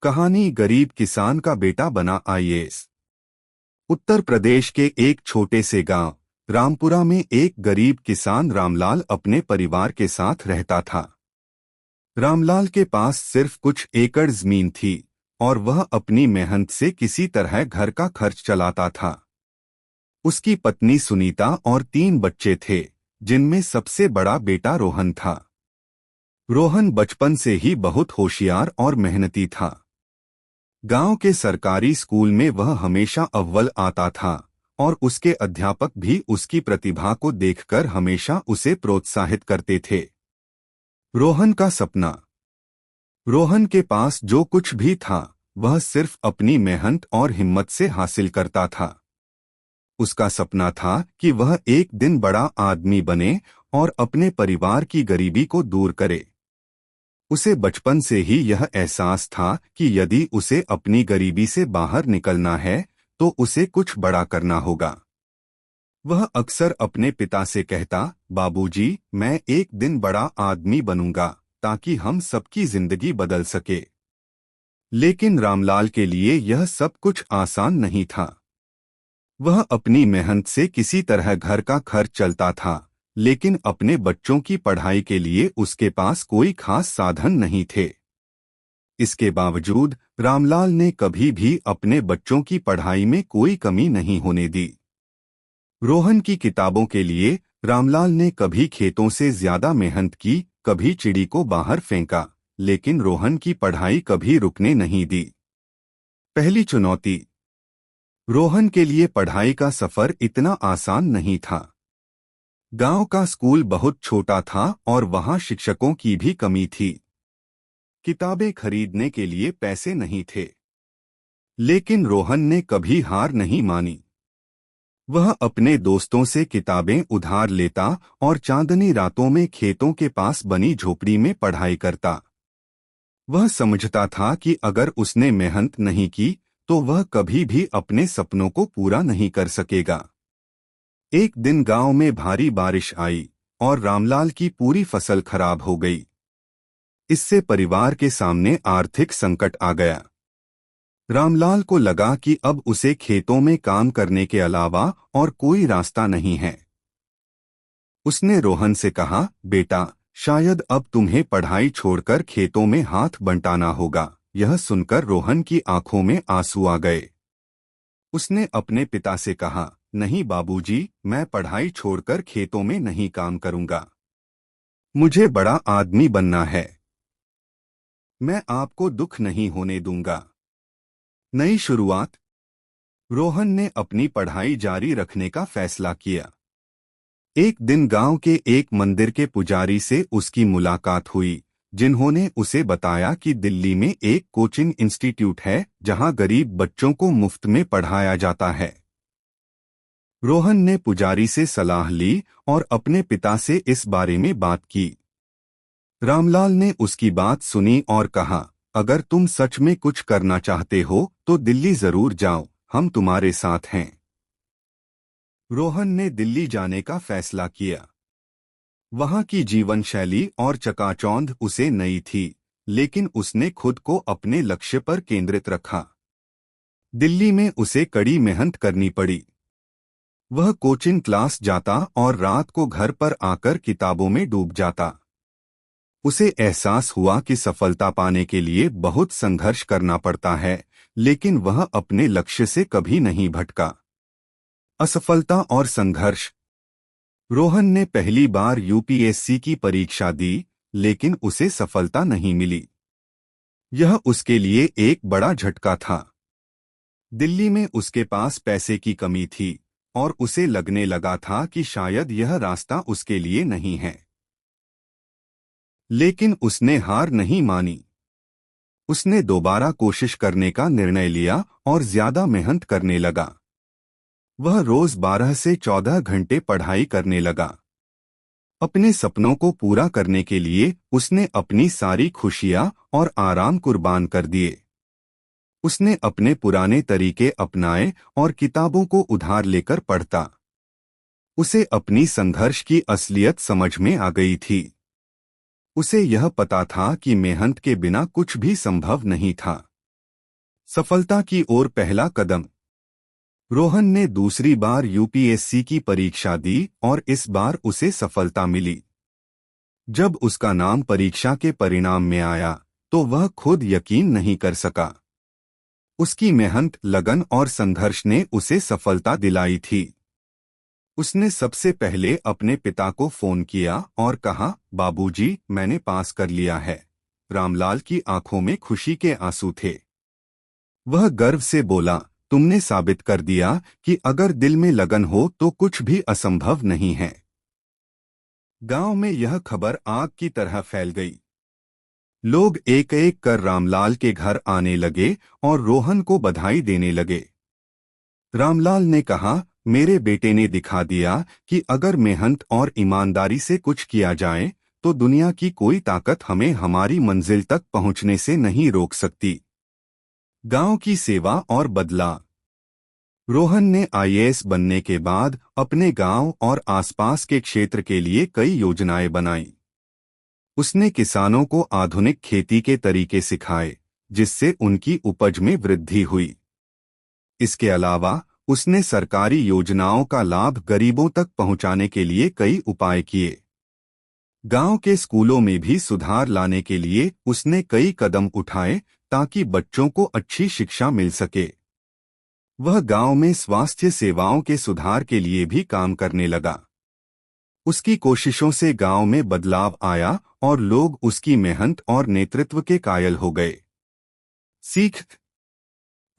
कहानी गरीब किसान का बेटा बना आईएएस। उत्तर प्रदेश के एक छोटे से गांव रामपुरा में एक गरीब किसान रामलाल अपने परिवार के साथ रहता था। रामलाल के पास सिर्फ कुछ एकड़ जमीन थी और वह अपनी मेहनत से किसी तरह घर का खर्च चलाता था। उसकी पत्नी सुनीता और 3 बच्चे थे, जिनमें सबसे बड़ा बेटा रोहन था। रोहन बचपन से ही बहुत होशियार और मेहनती था। गांव के सरकारी स्कूल में वह हमेशा अव्वल आता था और उसके अध्यापक भी उसकी प्रतिभा को देखकर हमेशा उसे प्रोत्साहित करते थे। रोहन का सपना। रोहन के पास जो कुछ भी था वह सिर्फ अपनी मेहनत और हिम्मत से हासिल करता था। उसका सपना था कि वह एक दिन बड़ा आदमी बने और अपने परिवार की गरीबी को दूर करे। उसे बचपन से ही यह एहसास था कि यदि उसे अपनी गरीबी से बाहर निकलना है तो उसे कुछ बड़ा करना होगा। वह अक्सर अपने पिता से कहता, बाबूजी, मैं एक दिन बड़ा आदमी बनूंगा ताकि हम सबकी जिंदगी बदल सके। लेकिन रामलाल के लिए यह सब कुछ आसान नहीं था। वह अपनी मेहनत से किसी तरह घर का खर्च चलता था, लेकिन अपने बच्चों की पढ़ाई के लिए उसके पास कोई खास साधन नहीं थे। इसके बावजूद रामलाल ने कभी भी अपने बच्चों की पढ़ाई में कोई कमी नहीं होने दी। रोहन की किताबों के लिए रामलाल ने कभी खेतों से ज्यादा मेहनत की, कभी चिड़ी को बाहर फेंका, लेकिन रोहन की पढ़ाई कभी रुकने नहीं दी। पहली चुनौती। रोहन के लिए पढ़ाई का सफर इतना आसान नहीं था। गांव का स्कूल बहुत छोटा था और वहां शिक्षकों की भी कमी थी। किताबें खरीदने के लिए पैसे नहीं थे। लेकिन रोहन ने कभी हार नहीं मानी। वह अपने दोस्तों से किताबें उधार लेता और चांदनी रातों में खेतों के पास बनी झोपड़ी में पढ़ाई करता। वह समझता था कि अगर उसने मेहनत नहीं की तो वह कभी भी अपने सपनों को पूरा नहीं कर सकेगा। एक दिन गांव में भारी बारिश आई और रामलाल की पूरी फसल खराब हो गई। इससे परिवार के सामने आर्थिक संकट आ गया। रामलाल को लगा कि अब उसे खेतों में काम करने के अलावा और कोई रास्ता नहीं है। उसने रोहन से कहा, बेटा, शायद अब तुम्हें पढ़ाई छोड़कर खेतों में हाथ बंटाना होगा। यह सुनकर रोहन की आंखों में आंसू आ गए। उसने अपने पिता से कहा, नहीं बाबूजी, मैं पढ़ाई छोड़कर खेतों में नहीं काम करूंगा। मुझे बड़ा आदमी बनना है। मैं आपको दुख नहीं होने दूंगा। नई शुरुआत। रोहन ने अपनी पढ़ाई जारी रखने का फैसला किया। एक दिन गांव के एक मंदिर के पुजारी से उसकी मुलाकात हुई, जिन्होंने उसे बताया कि दिल्ली में एक कोचिंग इंस्टीट्यूट है जहां गरीब बच्चों को मुफ्त में पढ़ाया जाता है। रोहन ने पुजारी से सलाह ली और अपने पिता से इस बारे में बात की। रामलाल ने उसकी बात सुनी और कहा, अगर तुम सच में कुछ करना चाहते हो तो दिल्ली जरूर जाओ, हम तुम्हारे साथ हैं। रोहन ने दिल्ली जाने का फैसला किया। वहां की जीवन शैली और चकाचौंध उसे नई थी, लेकिन उसने खुद को अपने लक्ष्य पर केंद्रित रखा। दिल्ली में उसे कड़ी मेहनत करनी पड़ी। वह कोचिंग क्लास जाता और रात को घर पर आकर किताबों में डूब जाता। उसे एहसास हुआ कि सफलता पाने के लिए बहुत संघर्ष करना पड़ता है, लेकिन वह अपने लक्ष्य से कभी नहीं भटका। असफलता और संघर्ष। रोहन ने पहली बार यूपीएससी की परीक्षा दी, लेकिन उसे सफलता नहीं मिली। यह उसके लिए एक बड़ा झटका था। दिल्ली में उसके पास पैसे की कमी थी और उसे लगने लगा था कि शायद यह रास्ता उसके लिए नहीं है। लेकिन उसने हार नहीं मानी। उसने दोबारा कोशिश करने का निर्णय लिया और ज्यादा मेहनत करने लगा। वह रोज 12 से 14 घंटे पढ़ाई करने लगा। अपने सपनों को पूरा करने के लिए उसने अपनी सारी खुशियां और आराम कुर्बान कर दिए। उसने अपने पुराने तरीके अपनाए और किताबों को उधार लेकर पढ़ता। उसे अपनी संघर्ष की असलियत समझ में आ गई थी। उसे यह पता था कि मेहनत के बिना कुछ भी संभव नहीं था। सफलता की ओर पहला कदम। रोहन ने दूसरी बार यूपीएससी की परीक्षा दी और इस बार उसे सफलता मिली। जब उसका नाम परीक्षा के परिणाम में आया तो वह खुद यकीन नहीं कर सका। उसकी मेहनत, लगन और संघर्ष ने उसे सफलता दिलाई थी। उसने सबसे पहले अपने पिता को फोन किया और कहा, बाबूजी, मैंने पास कर लिया है। रामलाल की आंखों में खुशी के आंसू थे। वह गर्व से बोला, तुमने साबित कर दिया कि अगर दिल में लगन हो तो कुछ भी असंभव नहीं है। गांव में यह खबर आग की तरह फैल गई। लोग एक एक कर रामलाल के घर आने लगे और रोहन को बधाई देने लगे। रामलाल ने कहा, मेरे बेटे ने दिखा दिया कि अगर मेहनत और ईमानदारी से कुछ किया जाए तो दुनिया की कोई ताकत हमें हमारी मंजिल तक पहुंचने से नहीं रोक सकती। गांव की सेवा और बदलाव। रोहन ने आईएएस बनने के बाद अपने गांव और आसपास के क्षेत्र के लिए कई योजनाएं बनाई। उसने किसानों को आधुनिक खेती के तरीके सिखाए, जिससे उनकी उपज में वृद्धि हुई। इसके अलावा उसने सरकारी योजनाओं का लाभ गरीबों तक पहुंचाने के लिए कई उपाय किए। गांव के स्कूलों में भी सुधार लाने के लिए उसने कई कदम उठाए ताकि बच्चों को अच्छी शिक्षा मिल सके। वह गांव में स्वास्थ्य सेवाओं के सुधार के लिए भी काम करने लगा। उसकी कोशिशों से गांव में बदलाव आया और लोग उसकी मेहनत और नेतृत्व के कायल हो गए। सीख।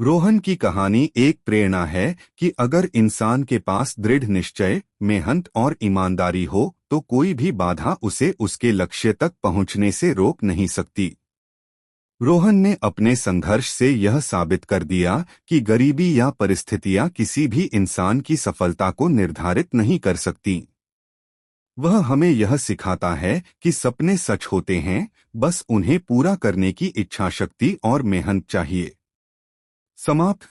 रोहन की कहानी एक प्रेरणा है कि अगर इंसान के पास दृढ़ निश्चय, मेहनत और ईमानदारी हो तो कोई भी बाधा उसे उसके लक्ष्य तक पहुंचने से रोक नहीं सकती। रोहन ने अपने संघर्ष से यह साबित कर दिया कि गरीबी या परिस्थितियां किसी भी इंसान की सफलता को निर्धारित नहीं कर सकती। वह हमें यह सिखाता है कि सपने सच होते हैं, बस उन्हें पूरा करने की इच्छा शक्ति और मेहनत चाहिए। समाप्त।